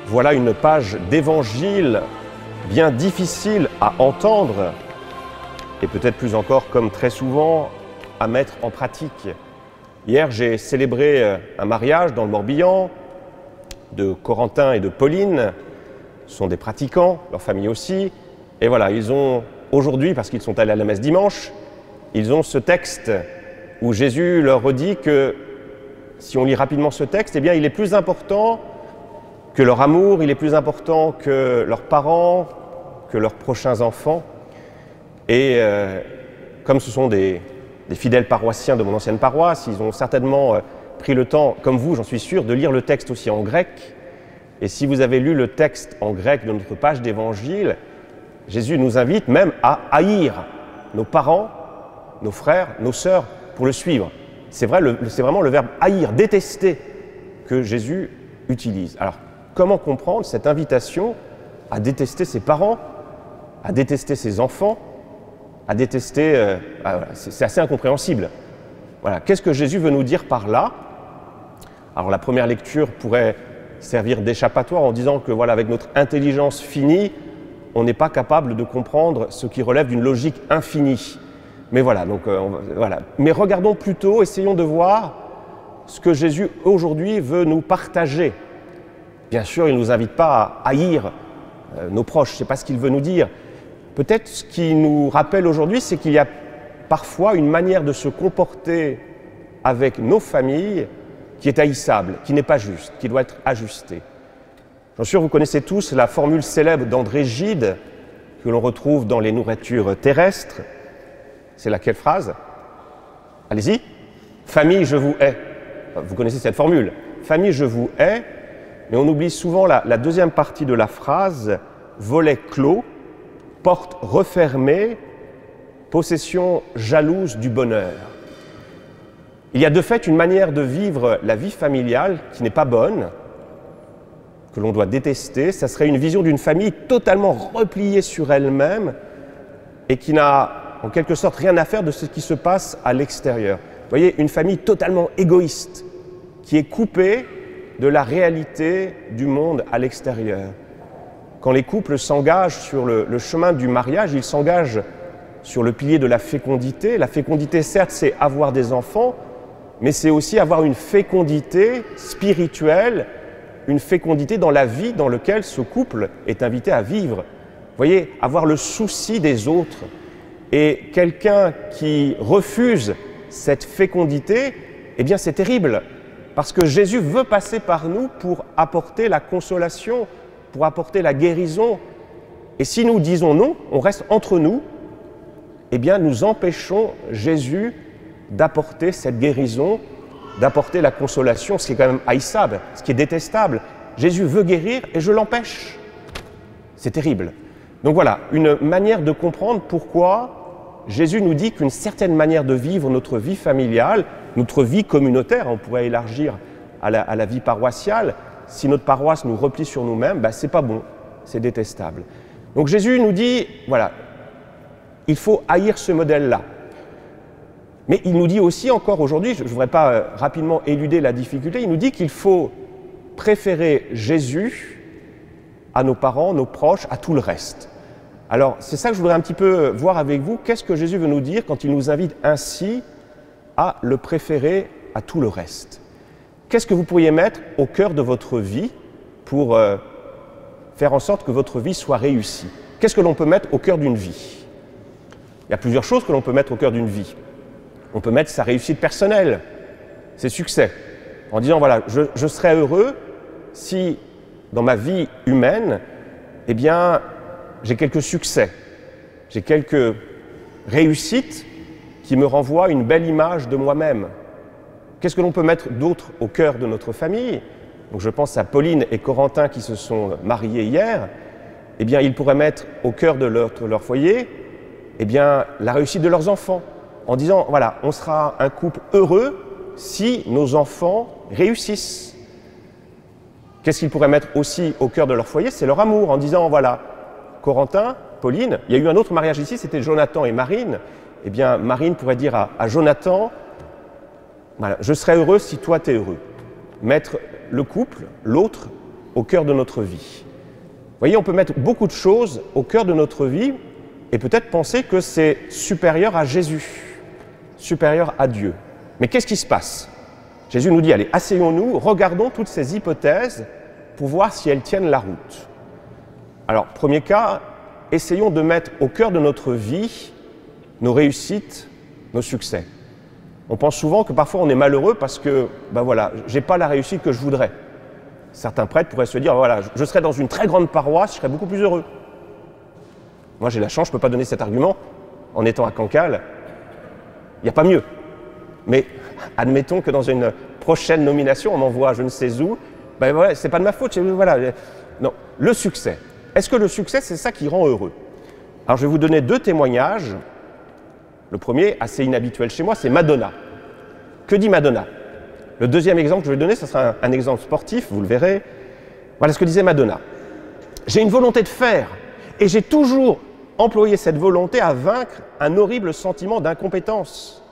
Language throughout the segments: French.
Voilà une page d'évangile bien difficile à entendre et peut-être plus encore, comme très souvent, à mettre en pratique. Hier, j'ai célébré un mariage dans le Morbihan de Corentin et de Pauline. Ce sont des pratiquants, leur famille aussi. Et voilà, ils ont aujourd'hui, parce qu'ils sont allés à la messe dimanche, ils ont ce texte où Jésus leur redit que, si on lit rapidement ce texte, eh bien, il est plus important que leur amour, il est plus important que leurs parents, que leurs prochains enfants. Et comme ce sont des fidèles paroissiens de mon ancienne paroisse, ils ont certainement pris le temps, comme vous, j'en suis sûr, de lire le texte aussi en grec. Et si vous avez lu le texte en grec de notre page d'évangile, Jésus nous invite même à haïr nos parents, nos frères, nos sœurs, pour le suivre. C'est vraiment le verbe haïr, détester, que Jésus utilise. Alors, comment comprendre cette invitation à détester ses parents, à détester ses enfants, à détester... c'est assez incompréhensible. Voilà. Qu'est-ce que Jésus veut nous dire par là? Alors, la première lecture pourrait servir d'échappatoire en disant que, voilà, avec notre intelligence finie, on n'est pas capable de comprendre ce qui relève d'une logique infinie. Mais voilà, donc, voilà. Mais regardons plutôt, essayons de voir ce que Jésus aujourd'hui veut nous partager. Bien sûr, il ne nous invite pas à haïr nos proches, ce n'est pas ce qu'il veut nous dire. Peut-être ce qu'il nous rappelle aujourd'hui, c'est qu'il y a parfois une manière de se comporter avec nos familles qui est haïssable, qui n'est pas juste, qui doit être ajustée. J'en suis sûr, vous connaissez tous la formule célèbre d'André Gide, que l'on retrouve dans les nourritures terrestres. C'est laquelle phrase? Allez-y. Famille, je vous hais. Vous connaissez cette formule. Famille, je vous hais. Mais on oublie souvent la deuxième partie de la phrase, volet clos, porte refermée, possession jalouse du bonheur. Il y a de fait une manière de vivre la vie familiale qui n'est pas bonne, que l'on doit détester. Ça serait une vision d'une famille totalement repliée sur elle-même et qui n'a en quelque sorte rien à faire de ce qui se passe à l'extérieur. Vous voyez, une famille totalement égoïste, qui est coupée de la réalité du monde à l'extérieur. Quand les couples s'engagent sur le chemin du mariage, ils s'engagent sur le pilier de la fécondité. La fécondité, certes, c'est avoir des enfants, mais c'est aussi avoir une fécondité spirituelle, une fécondité dans la vie dans laquelle ce couple est invité à vivre. Vous voyez, avoir le souci des autres. Et quelqu'un qui refuse cette fécondité, eh bien c'est terrible. Parce que Jésus veut passer par nous pour apporter la consolation, pour apporter la guérison. Et si nous disons non, on reste entre nous, eh bien nous empêchons Jésus d'apporter cette guérison, d'apporter la consolation, ce qui est quand même haïssable, ce qui est détestable. Jésus veut guérir et je l'empêche. C'est terrible. Donc voilà, une manière de comprendre pourquoi Jésus nous dit qu'une certaine manière de vivre notre vie familiale, notre vie communautaire, on pourrait élargir à la vie paroissiale, si notre paroisse nous replie sur nous-mêmes, ben, c'est pas bon, c'est détestable. Donc Jésus nous dit, voilà, il faut haïr ce modèle-là. Mais il nous dit aussi encore aujourd'hui, je ne voudrais pas rapidement éluder la difficulté, il nous dit qu'il faut préférer Jésus à nos parents, nos proches, à tout le reste. Alors, c'est ça que je voudrais un petit peu voir avec vous. Qu'est-ce que Jésus veut nous dire quand il nous invite ainsi à le préférer à tout le reste? Qu'est-ce que vous pourriez mettre au cœur de votre vie pour faire en sorte que votre vie soit réussie? Qu'est-ce que l'on peut mettre au cœur d'une vie? Il y a plusieurs choses que l'on peut mettre au cœur d'une vie. On peut mettre sa réussite personnelle, ses succès, en disant, voilà, je serai heureux si, dans ma vie humaine, eh bien, j'ai quelques succès, j'ai quelques réussites qui me renvoient une belle image de moi-même. Qu'est-ce que l'on peut mettre d'autre au cœur de notre famille? Donc je pense à Pauline et Corentin qui se sont mariés hier. Eh bien, ils pourraient mettre au cœur de leur foyer eh bien, la réussite de leurs enfants, en disant, voilà, on sera un couple heureux si nos enfants réussissent. Qu'est-ce qu'ils pourraient mettre aussi au cœur de leur foyer? C'est leur amour, en disant, voilà, Corentin, Pauline, il y a eu un autre mariage ici, c'était Jonathan et Marine. Eh bien, Marine pourrait dire à Jonathan, voilà, je serai heureux si toi tu es heureux. Mettre le couple, l'autre, au cœur de notre vie. Vous voyez, on peut mettre beaucoup de choses au cœur de notre vie et peut-être penser que c'est supérieur à Jésus, supérieur à Dieu. Mais qu'est-ce qui se passe? Jésus nous dit, allez, asseyons-nous, regardons toutes ces hypothèses pour voir si elles tiennent la route. Alors, premier cas, essayons de mettre au cœur de notre vie nos réussites, nos succès. On pense souvent que parfois on est malheureux parce que, voilà, j'ai pas la réussite que je voudrais. Certains prêtres pourraient se dire, voilà, je serais dans une très grande paroisse, je serais beaucoup plus heureux. Moi, j'ai la chance, je ne peux pas donner cet argument. En étant à Cancale, il n'y a pas mieux. Mais admettons que dans une prochaine nomination, on m'envoie je ne sais où, voilà, c'est pas de ma faute. Voilà. Non, le succès. Est-ce que le succès, c'est ça qui rend heureux? Alors, je vais vous donner 2 témoignages. Le premier, assez inhabituel chez moi, c'est Madonna. Que dit Madonna? Le deuxième exemple que je vais donner, ce sera un exemple sportif, vous le verrez. Voilà ce que disait Madonna. J'ai une volonté de faire, et j'ai toujours employé cette volonté à vaincre un horrible sentiment d'incompétence.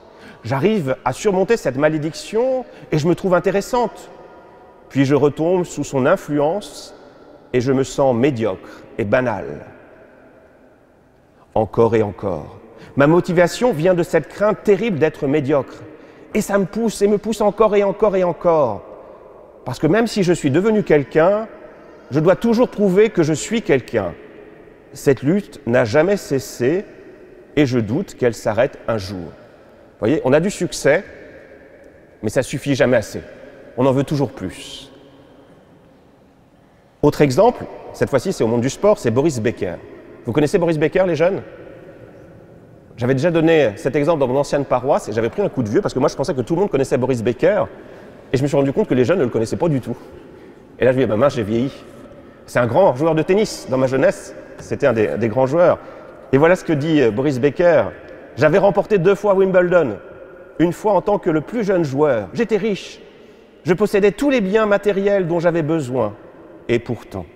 J'arrive à surmonter cette malédiction, et je me trouve intéressante. Puis je retombe sous son influence, et je me sens médiocre et banal. Encore et encore. Ma motivation vient de cette crainte terrible d'être médiocre. Et ça me pousse encore et encore et encore. Parce que même si je suis devenu quelqu'un, je dois toujours prouver que je suis quelqu'un. Cette lutte n'a jamais cessé et je doute qu'elle s'arrête un jour. Vous voyez, on a du succès, mais ça ne suffit jamais assez. On en veut toujours plus. Autre exemple, cette fois-ci c'est au monde du sport, c'est Boris Becker. Vous connaissez Boris Becker, les jeunes? J'avais déjà donné cet exemple dans mon ancienne paroisse et j'avais pris un coup de vieux parce que moi je pensais que tout le monde connaissait Boris Becker et je me suis rendu compte que les jeunes ne le connaissaient pas du tout. Et là je me dis, mince, j'ai vieilli. C'est un grand joueur de tennis. Dans ma jeunesse, c'était un des grands joueurs. Et voilà ce que dit Boris Becker. J'avais remporté 2 fois Wimbledon, une fois en tant que le plus jeune joueur. J'étais riche. Je possédais tous les biens matériels dont j'avais besoin. Et pourtant,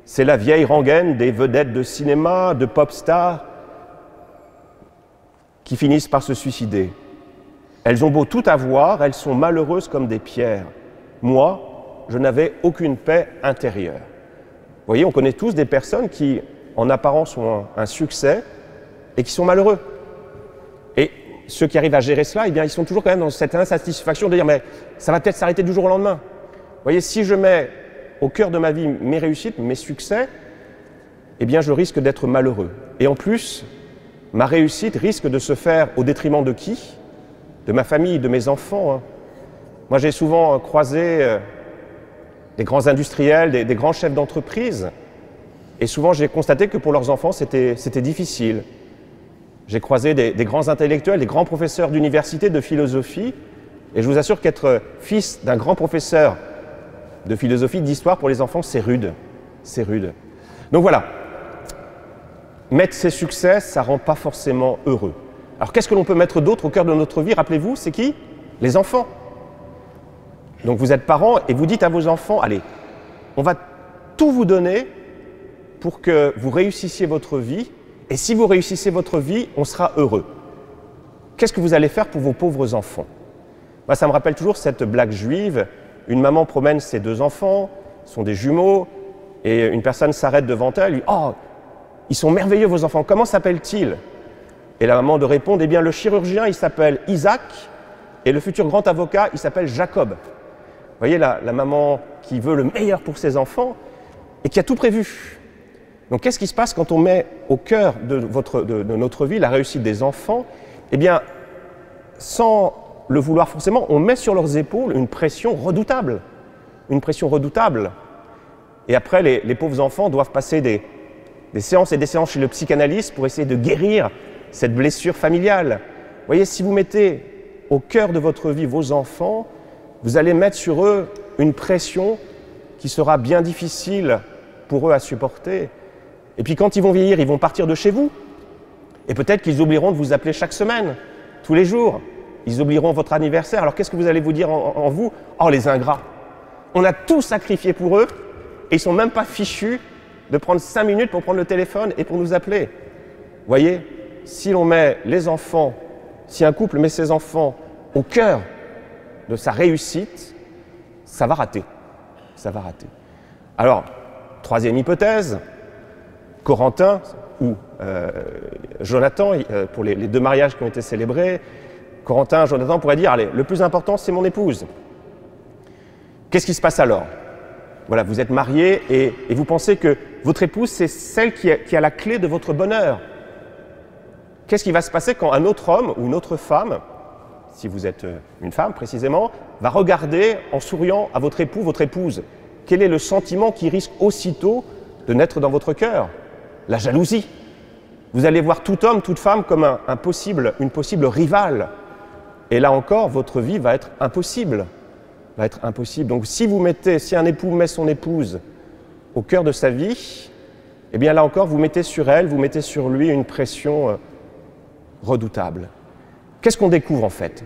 c'est la vieille rengaine des vedettes de cinéma, de pop stars, qui finissent par se suicider. Elles ont beau tout avoir, elles sont malheureuses comme des pierres. Moi, je n'avais aucune paix intérieure. Vous voyez, on connaît tous des personnes qui, en apparence, ont un succès et qui sont malheureux. Et ceux qui arrivent à gérer cela, eh bien, ils sont toujours quand même dans cette insatisfaction de dire « mais ça va peut-être s'arrêter du jour au lendemain ». Vous voyez, si je mets au cœur de ma vie mes réussites, mes succès, eh bien, je risque d'être malheureux. Et en plus, ma réussite risque de se faire au détriment de qui? De ma famille, de mes enfants. Moi, j'ai souvent croisé des grands industriels, des grands chefs d'entreprise, et souvent j'ai constaté que pour leurs enfants, c'était difficile. J'ai croisé des grands intellectuels, des grands professeurs d'université, de philosophie, et je vous assure qu'être fils d'un grand professeur de philosophie, d'histoire, pour les enfants, c'est rude. C'est rude. Donc voilà. Mettre ses succès, ça ne rend pas forcément heureux. Alors qu'est-ce que l'on peut mettre d'autre au cœur de notre vie? Rappelez-vous, c'est qui? Les enfants. Donc vous êtes parents et vous dites à vos enfants, allez, on va tout vous donner pour que vous réussissiez votre vie, et si vous réussissez votre vie, on sera heureux. Qu'est-ce que vous allez faire pour vos pauvres enfants? Moi, ça me rappelle toujours cette blague juive. Une maman promène ses 2 enfants, ce sont des jumeaux, et une personne s'arrête devant elle, lui dit « Oh, ils sont merveilleux vos enfants, comment s'appellent-ils » Et la maman de répondre « Eh bien, le chirurgien, il s'appelle Isaac, et le futur grand avocat, il s'appelle Jacob. » Vous voyez, la maman qui veut le meilleur pour ses enfants et qui a tout prévu. Donc, qu'est-ce qui se passe quand on met au cœur de notre vie la réussite des enfants? Eh bien, sans le vouloir forcément, on met sur leurs épaules une pression redoutable. Une pression redoutable. Et après, les pauvres enfants doivent passer des séances et des séances chez le psychanalyste pour essayer de guérir cette blessure familiale. Vous voyez, si vous mettez au cœur de votre vie vos enfants, vous allez mettre sur eux une pression qui sera bien difficile pour eux à supporter. Et puis quand ils vont vieillir, ils vont partir de chez vous. Et peut-être qu'ils oublieront de vous appeler chaque semaine, tous les jours. Ils oublieront votre anniversaire. Alors qu'est-ce que vous allez vous dire en vous? Oh, les ingrats! On a tout sacrifié pour eux et ils ne sont même pas fichus de prendre 5 minutes pour prendre le téléphone et pour nous appeler. Vous voyez, si l'on met les enfants, si un couple met ses enfants au cœur de sa réussite, ça va rater. Ça va rater. Alors, troisième hypothèse, Corentin ou Jonathan, pour les deux mariages qui ont été célébrés, Corentin, Jonathan pourraient dire, allez, le plus important, c'est mon épouse. Qu'est-ce qui se passe alors? Voilà, vous êtes mariés et vous pensez que votre épouse, c'est celle qui a la clé de votre bonheur. Qu'est-ce qui va se passer quand un autre homme ou une autre femme, si vous êtes une femme précisément, va regarder en souriant à votre époux, votre épouse? Quel est le sentiment qui risque aussitôt de naître dans votre cœur? La jalousie. Vous allez voir tout homme, toute femme comme une possible rivale. Et là encore, votre vie va être impossible. Donc si un époux met son épouse au cœur de sa vie, eh bien là encore, vous mettez sur elle, vous mettez sur lui une pression redoutable. Qu'est-ce qu'on découvre en fait?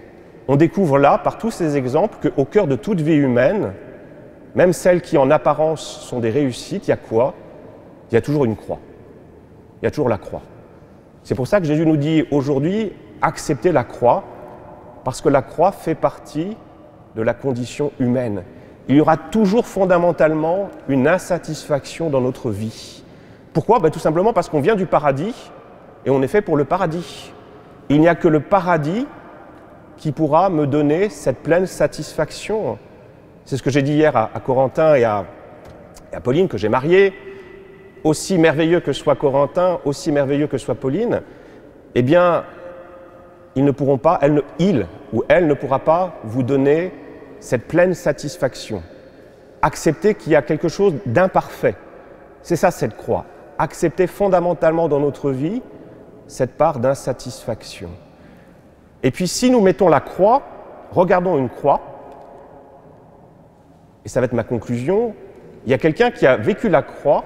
On découvre là, par tous ces exemples, qu'au cœur de toute vie humaine, même celles qui en apparence sont des réussites, il y a quoi? Il y a toujours une croix. Il y a toujours la croix. C'est pour ça que Jésus nous dit aujourd'hui, acceptez la croix, parce que la croix fait partie de la condition humaine. Il y aura toujours fondamentalement une insatisfaction dans notre vie. Pourquoi? Tout simplement parce qu'on vient du paradis et on est fait pour le paradis. Il n'y a que le paradis qui pourra me donner cette pleine satisfaction. C'est ce que j'ai dit hier à Corentin et à Pauline, que j'ai marié. Aussi merveilleux que soit Corentin, aussi merveilleux que soit Pauline, eh bien, ils ne pourront pas, il ou elle ne pourra pas vous donner cette pleine satisfaction. Accepter qu'il y a quelque chose d'imparfait. C'est ça cette croix. Accepter fondamentalement dans notre vie cette part d'insatisfaction. Et puis si nous mettons la croix, regardons une croix, et ça va être ma conclusion, il y a quelqu'un qui a vécu la croix,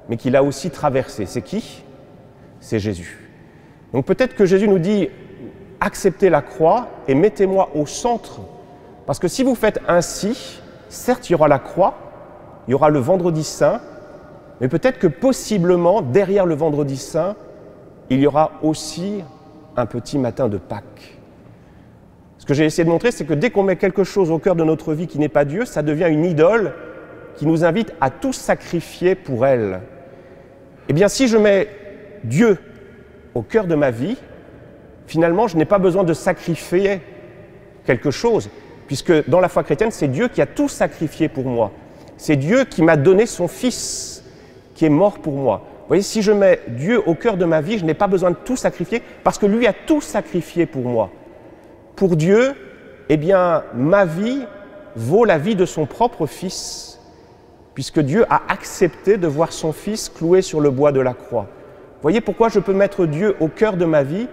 mais qui l'a aussi traversée. C'est qui? C'est Jésus. Donc peut-être que Jésus nous dit, acceptez la croix et mettez-moi au centre. Parce que si vous faites ainsi, certes il y aura la croix, il y aura le vendredi saint, mais peut-être que possiblement, derrière le vendredi saint, il y aura aussi un petit matin de Pâques. Ce que j'ai essayé de montrer, c'est que dès qu'on met quelque chose au cœur de notre vie qui n'est pas Dieu, ça devient une idole qui nous invite à tout sacrifier pour elle. Eh bien, si je mets Dieu au cœur de ma vie, finalement, je n'ai pas besoin de sacrifier quelque chose, puisque dans la foi chrétienne, c'est Dieu qui a tout sacrifié pour moi. C'est Dieu qui m'a donné son Fils, qui est mort pour moi. Vous voyez, si je mets Dieu au cœur de ma vie, je n'ai pas besoin de tout sacrifier, parce que lui a tout sacrifié pour moi. Pour Dieu, eh bien, ma vie vaut la vie de son propre Fils, puisque Dieu a accepté de voir son Fils cloué sur le bois de la croix. Vous voyez pourquoi je peux mettre Dieu au cœur de ma vie?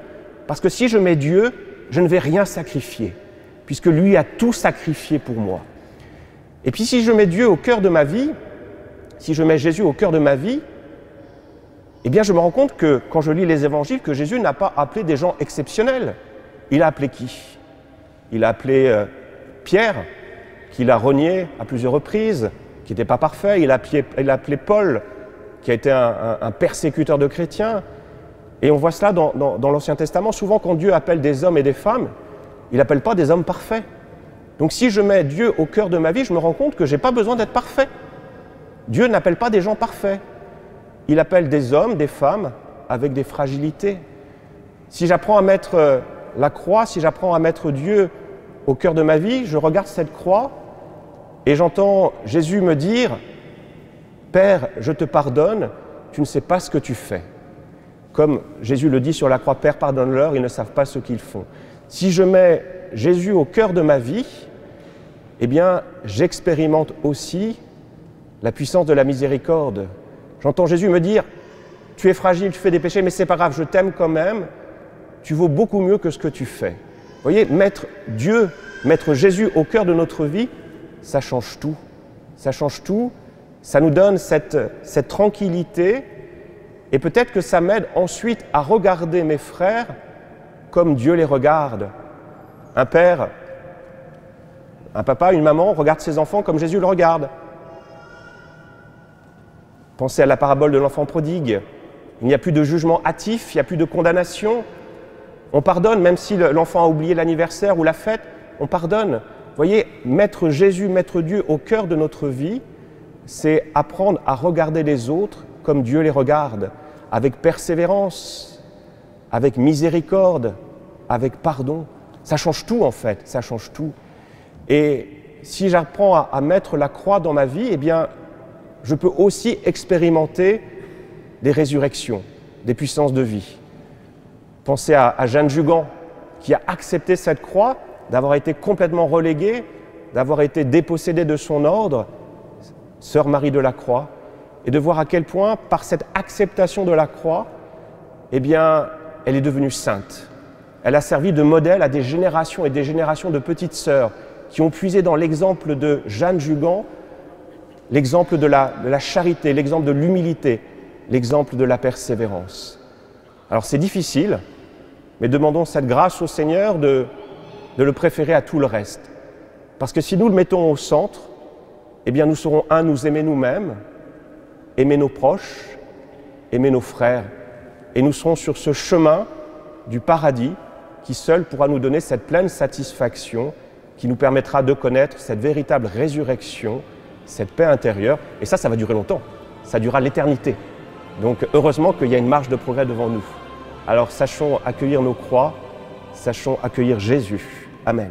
Parce que si je mets Dieu, je ne vais rien sacrifier, puisque lui a tout sacrifié pour moi. Et puis si je mets Dieu au cœur de ma vie, si je mets Jésus au cœur de ma vie, eh bien je me rends compte que, quand je lis les évangiles, que Jésus n'a pas appelé des gens exceptionnels. Il a appelé qui? Il a appelé Pierre, qu'il a renié à plusieurs reprises, qui n'était pas parfait. Il a appelé Paul, qui a été un persécuteur de chrétiens. Et on voit cela dans l'Ancien Testament. Souvent, quand Dieu appelle des hommes et des femmes, il n'appelle pas des hommes parfaits. Donc si je mets Dieu au cœur de ma vie, je me rends compte que je n'ai pas besoin d'être parfait. Dieu n'appelle pas des gens parfaits. Il appelle des hommes, des femmes, avec des fragilités. Si j'apprends à mettre la croix, si j'apprends à mettre Dieu au cœur de ma vie, je regarde cette croix et j'entends Jésus me dire « Père, je te pardonne, tu ne sais pas ce que tu fais. » Comme Jésus le dit sur la croix, « Père, pardonne-leur, ils ne savent pas ce qu'ils font. » Si je mets Jésus au cœur de ma vie, eh bien, j'expérimente aussi la puissance de la miséricorde. J'entends Jésus me dire « Tu es fragile, tu fais des péchés, mais c'est pas grave, je t'aime quand même. Tu vaux beaucoup mieux que ce que tu fais. » Vous voyez, mettre Dieu, mettre Jésus au cœur de notre vie, ça change tout. Ça change tout, ça nous donne cette tranquillité et peut-être que ça m'aide ensuite à regarder mes frères comme Dieu les regarde. Un père, un papa, une maman regarde ses enfants comme Jésus le regarde. Pensez à la parabole de l'enfant prodigue. Il n'y a plus de jugement hâtif, il n'y a plus de condamnation. On pardonne, même si l'enfant a oublié l'anniversaire ou la fête, on pardonne. Vous voyez, mettre Jésus, mettre Dieu au cœur de notre vie c'est apprendre à regarder les autres comme Dieu les regarde, avec persévérance, avec miséricorde, avec pardon. Ça change tout en fait, ça change tout. Et si j'apprends à mettre la croix dans ma vie, eh bien, je peux aussi expérimenter des résurrections, des puissances de vie. Pensez à Jeanne Jugan, qui a accepté cette croix, d'avoir été complètement reléguée, d'avoir été dépossédée de son ordre, sœur Marie de la Croix, et de voir à quel point, par cette acceptation de la croix, eh bien, elle est devenue sainte. Elle a servi de modèle à des générations et des générations de petites sœurs qui ont puisé dans l'exemple de Jeanne Jugan, l'exemple de la charité, l'exemple de l'humilité, l'exemple de la persévérance. Alors c'est difficile, mais demandons cette grâce au Seigneur de le préférer à tout le reste. Parce que si nous le mettons au centre, eh bien nous saurons, nous aimer nous-mêmes, aimer nos proches, aimer nos frères, et nous serons sur ce chemin du paradis qui seul pourra nous donner cette pleine satisfaction qui nous permettra de connaître cette véritable résurrection, cette paix intérieure. Et ça va durer longtemps, ça durera l'éternité. Donc heureusement qu'il y a une marge de progrès devant nous. Alors sachons accueillir nos croix, sachons accueillir Jésus. Amen.